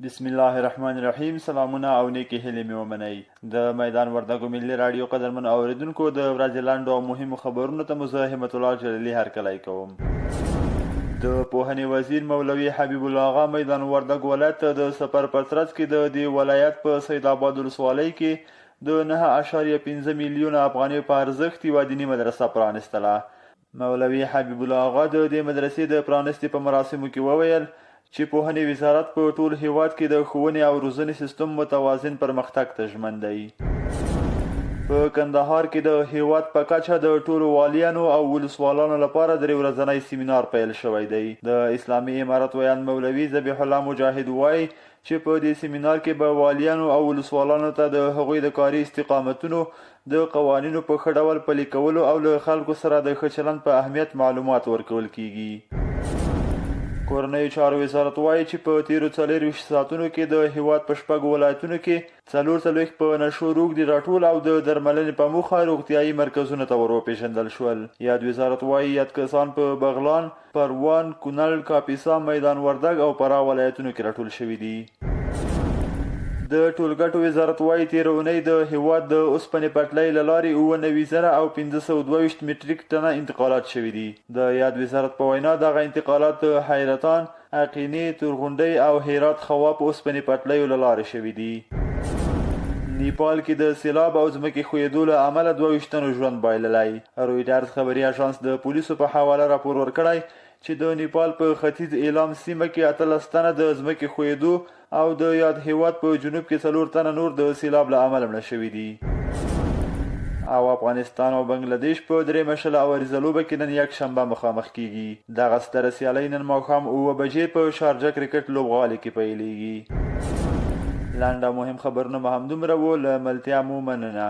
بسم الله الرحمن الرحیم. سلامونه او نیکی هیلې مې ومنئ. د میدان وردګو ملي راډیو قدرمن اوریدونکو، د ورځې لنډو او مهمو خبرونو ته مو زه همت الله جلیلي هرکلی کوم. د پوهنې وزیر مولوي حبیب الله آغا میدان وردګ ولایت ته د سفر په ترڅ کې د دې ولایت په سید آباد ولسوالۍ کې د 9.5 میلیونه افغانیو په ارزښت یوه دیني مدرسه پرانستله. مولوي حبیب الله آغا د دې مدرسې د پرانستې په مراسمو کې وویل چې پوهنې وزارت په ټول هیواد کې د ښوونې او روزنې سیستم متوازن پرمختګ ته ژمن دی. په کندهار کې د هیواد په کچه د ټولو والیانو او ولسوالانو لپاره 3 ورځنی سیمینار پیل شوی دی. د اسلامي امارت ویان مولوي ذبیح الله مجاهد وایي چې په دې سیمینار کې به والیانو او ولسوالانو ته د هغوی د کاري استقامتونو، د قوانینو په ښه ډول پلي کولو او له خلکو سره د ښه چلند په اهمیت معلومات ورکول کیږي. کورنیو چارو وزارت وایي چې په تیرو 24 ساعتونو کې د هیواد په 6 ولایتونو کې 44 په نشو روږدي راټول او د درملنې په موخه روغتیایي مرکزونو ته وروپېژندل شول. یاد وزارت وایي یاد کسان په بغلان، پروان، کونړ، کاپیسا، میدان وردګ او فراه ولایتونو کې راټول شوي دي. د ټولګټو وزارت وایي تېره اونۍ د هیواد د اوسپنې پټلۍ له لارې 99,522 مټریک ټنه انتقالات شوي دي. د یاد وزارت په وینا دغه انتقالات حیرتان، اقینې، تورغونډۍ او هرات خواب اوسپنې پټلیو له لارې شوي دي. نیپال کې د سیلاب او ځمکې ښویېدو له امله 22 تنو ژوند بایللی. رویټرز خبري اژانس د پولیسو په حواله راپور ورکړی چې د نیپال په ختیځ ایلام سیمه کې 18 تنه د ځمکې ښویېدو او د یاد هیواد په جنوب کې 4 تنه نور د سیلاب له امله مړه شوي دي. او افغانستان او بنګلادیش په 3 شل اوریزه لوبه کې نن یکشنبه مخامخ کیږي. دغه ستره سیالۍ نن ماښام 9 بجې په شارجه کرکټ لوبغالي کې پیلیږي. لنډ او مهم خبرونه مو همدومره وو. له ملتیا مو مننه.